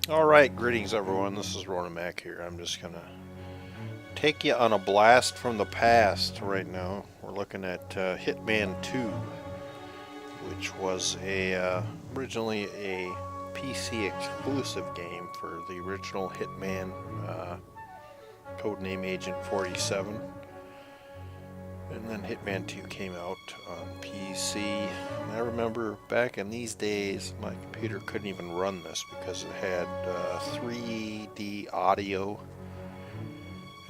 Alright, greetings everyone, this is Ronan Mac here. I'm just gonna take you on a blast from the past right now. We're looking at Hitman 2, which was originally a PC exclusive game for the original Hitman, uh, codename Agent 47. And then Hitman 2 came out on PC. And I remember back in these days, my computer couldn't even run this because it had 3D audio,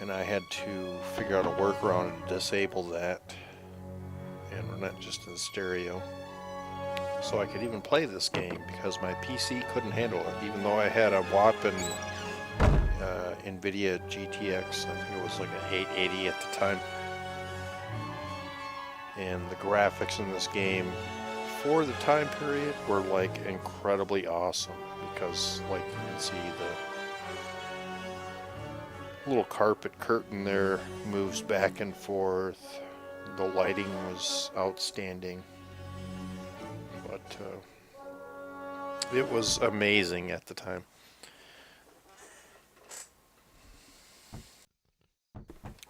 and I had to figure out a workaround to disable that and run it just in stereo. So I could even play this game because my PC couldn't handle it, even though I had a whopping NVIDIA GTX. I think it was like an 880 at the time. And the graphics in this game for the time period were like incredibly awesome because, like, you can see the little carpet curtain there moves back and forth. The lighting was outstanding, but it was amazing at the time.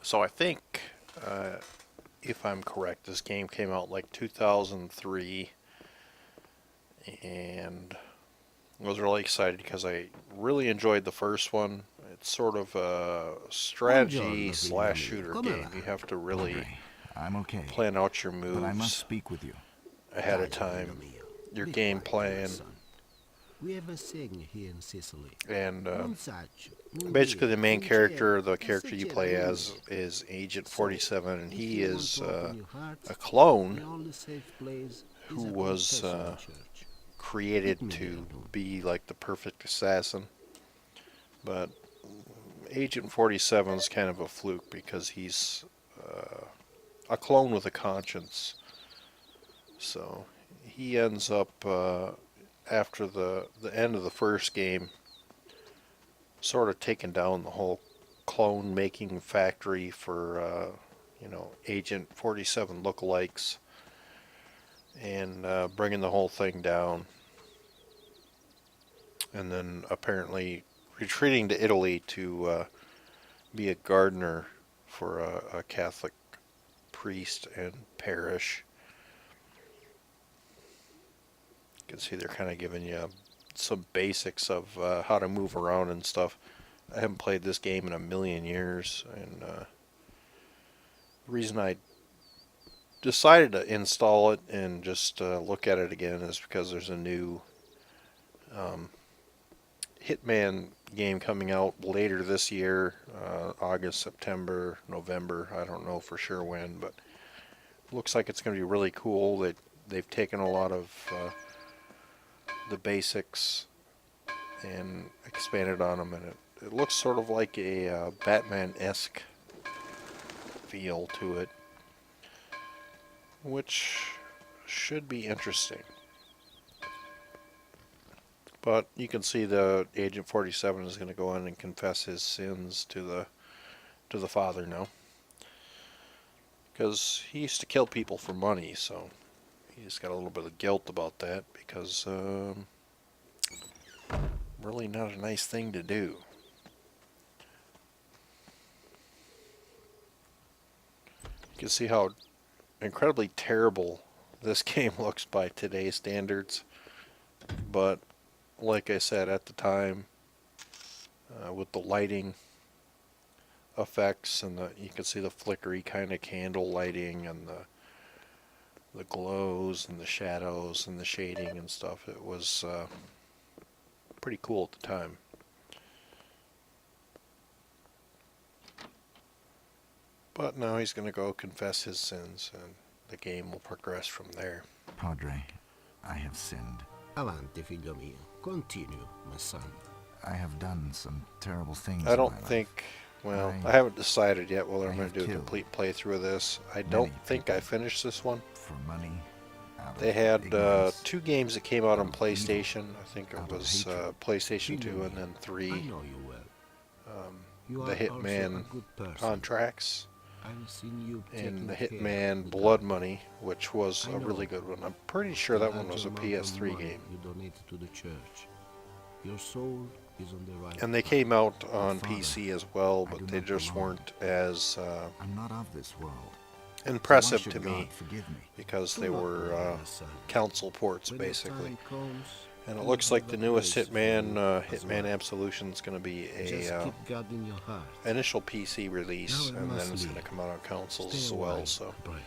So I think, if I'm correct, this game came out like 2003, and I was really excited because I really enjoyed the first one. It's sort of a strategy Buongiorno, figlio slash mio. shooter Come game. va? You have to really Padre, I'm okay, plan out your but I must moves speak with you. ahead of Dai, figlio time, mio. your Be game quiet, my plan, son. We have a saying here in Sicily. and Non saccio, non basically the dire, main non character, c'era, the e character se you c'era play non as, era. is Agent So, 47, and if he you want is to open your heart, a the clone only safe place who is a was confession church. created Let me hear to you. be like the perfect assassin. But Agent 47 is kind of a fluke because he's a clone with a conscience. So he ends up, after the end of the first game, sort of taking down the whole clone making factory for Agent 47 lookalikes, and bringing the whole thing down, and then apparently retreating to Italy to be a gardener for a Catholic priest and parish. You can see they're kind of giving you some basics of how to move around and stuff. I haven't played this game in a million years, and the reason I decided to install it and just look at it again is because there's a new um, Hitman game coming out later this year, August, September, November. I don't know for sure when, but looks like it's going to be really cool. They've taken a lot of the basics and expanded on them, and it looks sort of like a Batman-esque feel to it, which should be interesting. But you can see the Agent 47 is going to go in and confess his sins to the Father now, because he used to kill people for money, so he's got a little bit of guilt about that because really not a nice thing to do. You can see how incredibly terrible this game looks by today's standards, but like I said at the time, with the lighting effects and you can see the flickery kind of candle lighting and the glows and the shadows and the shading and stuff. It was pretty cool at the time. But now he's going to go confess his sins, and the game will progress from there. Padre, I have sinned. Avanti, figlio mio. Continue, my son. I have done some terrible things I in don't my life. think, well, I- I haven't decided yet whether I'm I going have to do a killed complete playthrough of this. I many don't think I people. finished this one. For money, out They of had ignorance. two games that came out on out of PlayStation. I think out it of was hatred. PlayStation 2 Figlio and mio, then I 3. know you well. You The are also a Hitman good person. Contracts I've seen you and taking the care Hitman with Blood God. Money, which was I a really know good one. I'm pretty sure the that one large was a amount of PS3 money game. you donated to the church. Your soul is on the right And they path. came out on Father, PC as well, I but do they not just belong. weren't as I'm not of this world. So why impressive should to God me forgive me? because Do they not were worry, my son. console ports When your basically. time comes, And it I'll looks like have the a newest place for Hitman, you as Hitman well. Absolution is going to be Just a keep God in your heart. initial PC release, Now I and then must it's going to leave. come out on consoles Stay as a well. while So and pray.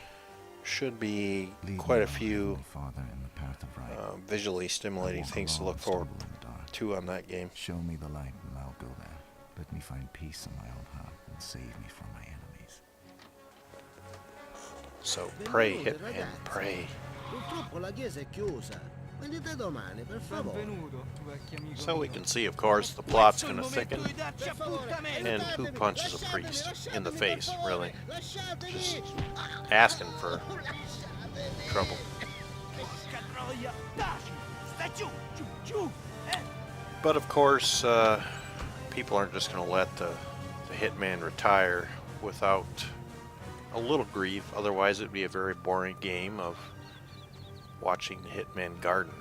should be Lead quite me, a O few Heavenly Father, in the path of right. visually I stimulating walk things to alone look and forward stumble in the dark. to on that game. Show me the light and I'll go there. Let me find peace in my own heart and save me from my enemies. So pray, Benvenute, Hitman, ragazzi. pray. Purtroppo la chiesa è chiusa. Venite domani, per favore. Benvenuto, vecchio amico So we mio. can see, of course, the plot's Questo è il going to momento thicken. di darci appuntamento. And who punches a priest in the face, really? Lasciatemi! Just asking for trouble. Porca troia, taci, stai giù, giù, giù. But of course, people aren't just going to let the Hitman retire without a little grief. Otherwise, it'd be a very boring game of watching the Hitman garden.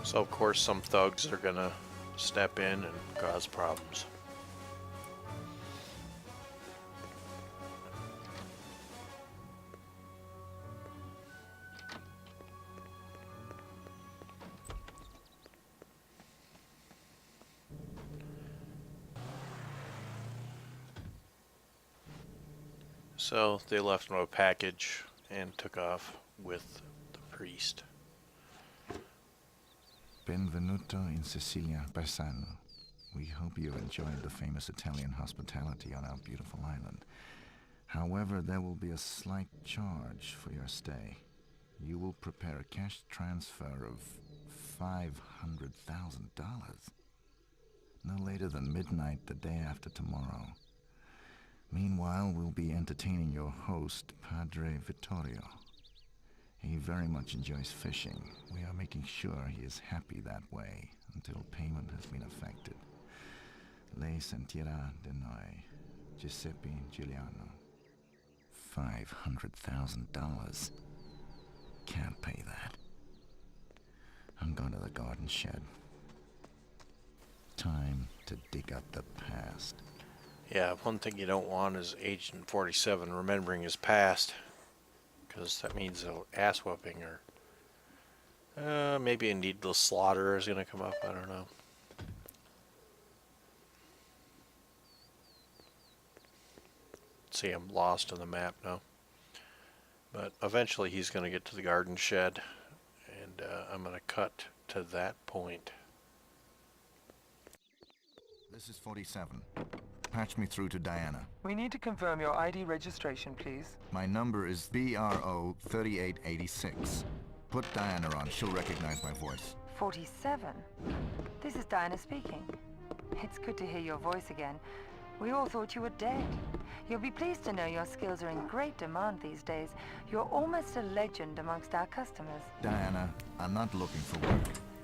So of course, some thugs are going to step in and cause problems. So they left him a package and took off with the priest. Benvenuto in Sicilia, Bassano. We hope you enjoyed the famous Italian hospitality on our beautiful island. However, there will be a slight charge for your stay. You will prepare a cash transfer of $500,000. No later than midnight the day after tomorrow. Meanwhile, we'll be entertaining your host, Padre Vittorio. He very much enjoys fishing. We are making sure he is happy that way until payment has been effected. Lei sentirà di noi, Giuseppe Giuliano. $500,000. Can't pay that. I'm going to the garden shed. Time to dig up the past. Yeah, one thing you don't want is Agent 47 remembering his past, because that means an ass whooping, or maybe a needless slaughter is going to come up. I don't know. See, I'm lost in the map now. But eventually he's going to get to the garden shed, and I'm going to cut to that point. This is 47. Patch me through to Diana. We need to confirm your ID registration, please. My number is BRO 3886. Put Diana on. She'll recognize my voice. 47? This is Diana speaking. It's good to hear your voice again. We all thought you were dead. You'll be pleased to know your skills are in great demand these days. You're almost a legend amongst our customers. Diana, I'm not looking for work.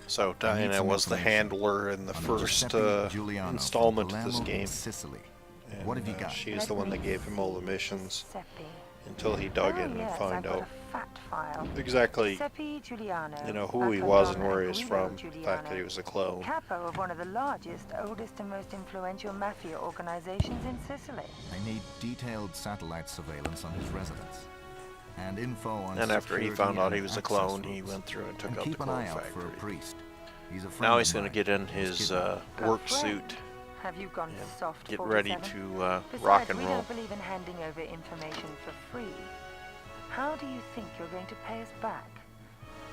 So I need Diana some was the information. handler in the On first Giuseppe Giuliano from installment of this Palermo in game. Sicily. And, What have you got? She's the one that gave him all the missions Giuseppe. until he dug in and yes, found I've got out a fat file. exactly, Giuseppe Giuliano, you know, who he was and Acondone where he was Guido from. The fact Giuliano, that he was a clone. capo of one of the largest, oldest and most influential mafia organizations in Sicily. I need detailed satellite surveillance on his residence. And info on And after he security found out and he was a access clone, he routes. went through and took And out the keep an clone eye out for a factory. priest. He's a friend Now of he's going to mine. get in He's his kidnapped. work Friend, suit have you gone and soft, get 47? ready to Besides, rock and we roll. don't believe in handing over information for free. How do you think you're going to pay us back?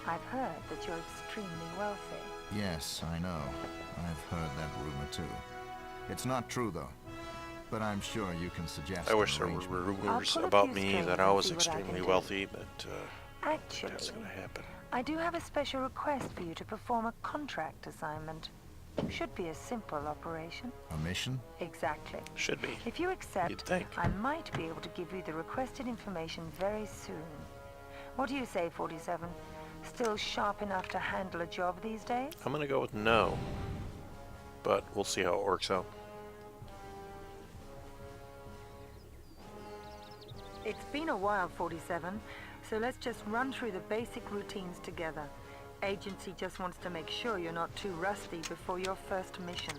I've heard that you're extremely wealthy. Yes, I know. I've heard that rumor too. It's not true though. But I'm sure you can suggest I an wish there were arrangement. rumors pull a about few me strings that I and was see what I can extremely do. wealthy, but Actually, that's going to happen. I do have a special request for you to perform a contract assignment. Should be a simple operation. A mission? Exactly. Should be. If you accept, You'd think. I might be able to give you the requested information very soon. What do you say, 47? Still sharp enough to handle a job these days? I'm going to go with no, but we'll see how it works out. It's been a while, 47, so let's just run through the basic routines together. Agency just wants to make sure you're not too rusty before your first mission.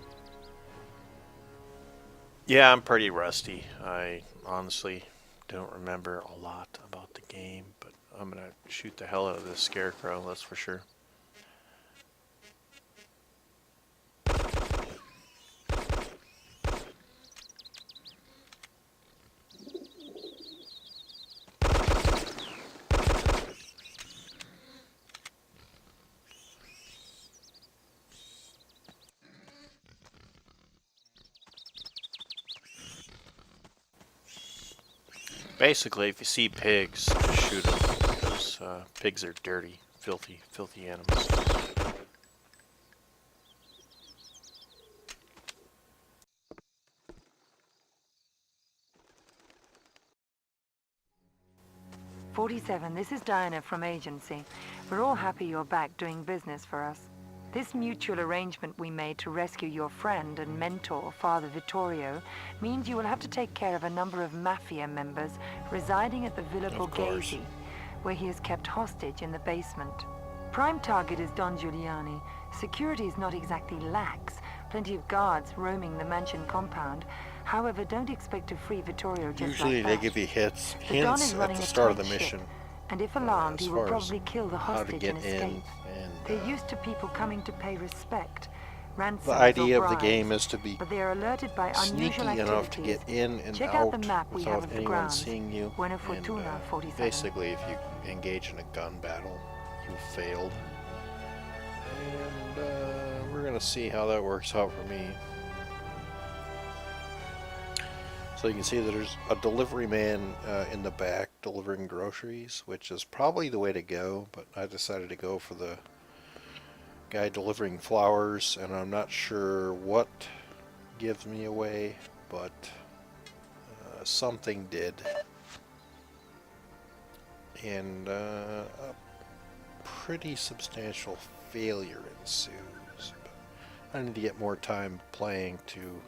Yeah, I'm pretty rusty. I honestly don't remember a lot about the game, but I'm gonna shoot the hell out of this scarecrow, that's for sure. Basically, if you see pigs, just shoot them, because pigs are dirty, filthy, filthy animals. "47, this is Diana from Agency. We're all happy you're back doing business for us. This mutual arrangement we made to rescue your friend and mentor, Father Vittorio, means you will have to take care of a number of Mafia members residing at the Villa Of course. Borghese, where he is kept hostage in the basement. Prime target is Don Giuliani. Security is not exactly lax. Plenty of guards roaming the mansion compound. However, don't expect to free Vittorio just Usually like they that. give you hints The Don is at running the a start of the tight ship, mission, and if alarmed, as he will far as probably kill the how to hostage get and in, escape. and They're used to people coming to pay respect, ransoms the idea or of the bribes, game is to be but they are alerted by sneaky unusual enough to activities. get in and Check out out the map we have without of the anyone grounds. seeing you. Buena And, Fortuna, 47. basically, if you engage in a gun battle, you failed. And we're gonna see how that works out for me. So you can see that there's a delivery man in the back delivering groceries, which is probably the way to go, but I decided to go for the guy delivering flowers, and I'm not sure what gives me away, but something did. And a pretty substantial failure ensues. But I need to get more time playing to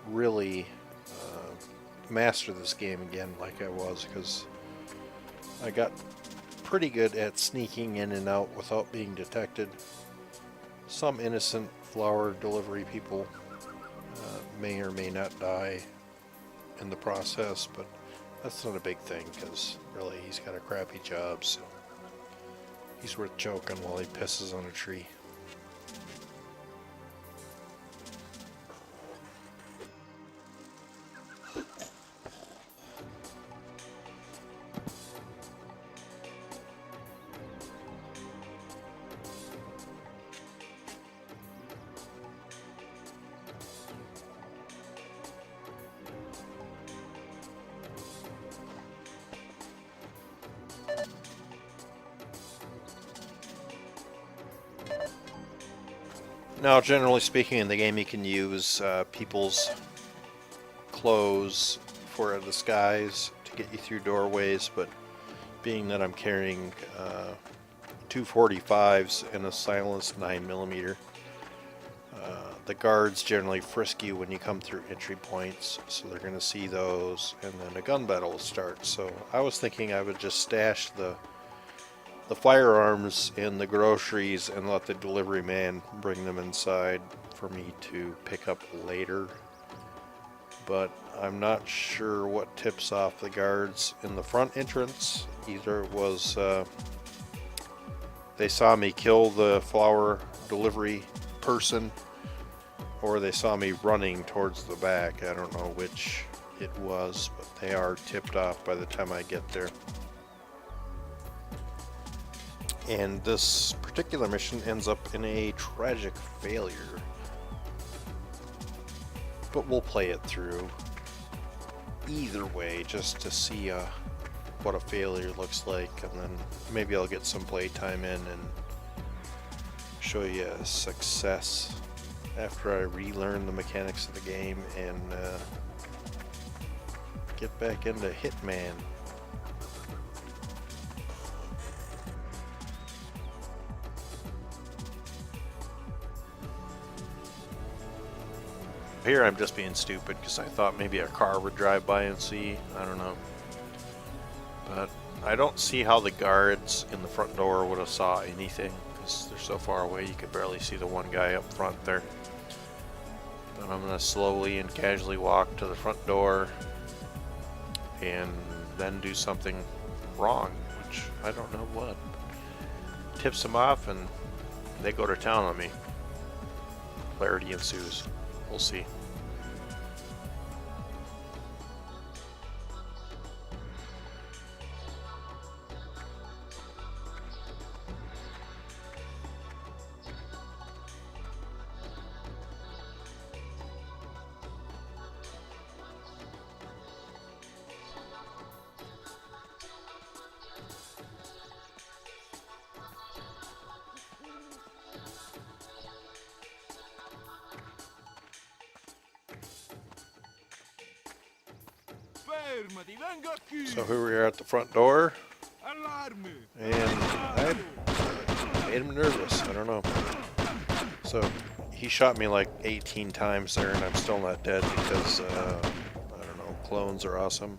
really master this game again like I was, because I got pretty good at sneaking in and out without being detected. Some innocent flower delivery people may or may not die in the process, but that's not a big thing, because really he's got a crappy job, so he's worth choking while he pisses on a tree. Now, generally speaking, in the game you can use people's clothes for a disguise to get you through doorways, but being that I'm carrying 245s and a silenced 9mm, the guards generally frisk you when you come through entry points, so they're going to see those, and then a gun battle will start. So I was thinking I would just stash the firearms and the groceries and let the delivery man bring them inside for me to pick up later. But I'm not sure what tips off the guards in the front entrance. Either it was they saw me kill the flower delivery person, or they saw me running towards the back. I don't know which it was, but they are tipped off by the time I get there. And this particular mission ends up in a tragic failure. But we'll play it through either way just to see what a failure looks like, and then maybe I'll get some playtime in and show you a success after I relearn the mechanics of the game and get back into Hitman. Here I'm just being stupid because I thought maybe a car would drive by and see. I don't know. But I don't see how the guards in the front door would have saw anything. because they're so far away you could barely see the one guy up front there. But I'm going to slowly and casually walk to the front door and then do something wrong, which I don't know what. Tips them off and they go to town on me. Clarity ensues. We'll see. Fermati, venga qui! So here we are at the front door, Allarme! and I made him nervous. I don't know. So he shot me like 18 times there, and I'm still not dead because I don't know. Clones are awesome.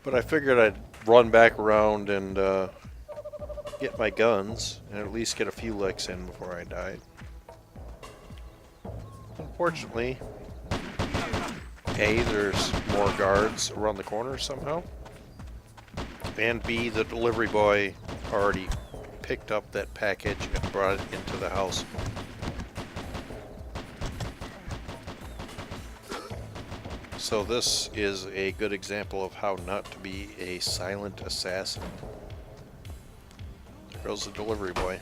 But I figured I'd run back around and get my guns and at least get a few licks in before I died. Unfortunately, A, there's more guards around the corner somehow, and B, the delivery boy already picked up that package and brought it into the house. So this is a good example of how not to be a silent assassin. There goes the delivery boy.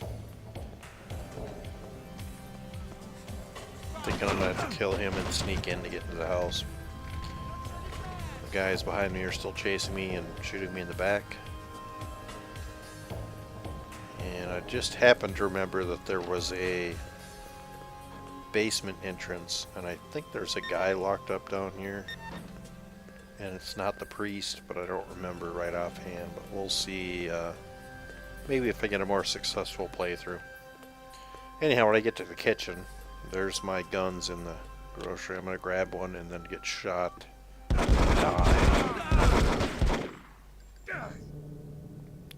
Thinking I'm gonna have to kill him and sneak in to get into the house. The guys behind me are still chasing me and shooting me in the back. And I just happened to remember that there was a basement entrance, and I think there's a guy locked up down here. And it's not the priest, but I don't remember right offhand. But we'll see, maybe if I get a more successful playthrough. Anyhow, when I get to the kitchen, there's my guns in the grocery. I'm going to grab one and then get shot.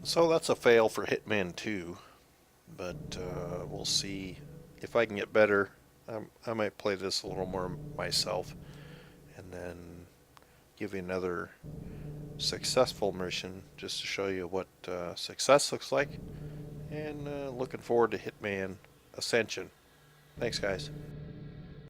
So that's a fail for Hitman 2, but we'll see if I can get better. I might play this a little more myself and then give you another successful mission just to show you what success looks like, and looking forward to Hitman Ascension. Thanks, guys.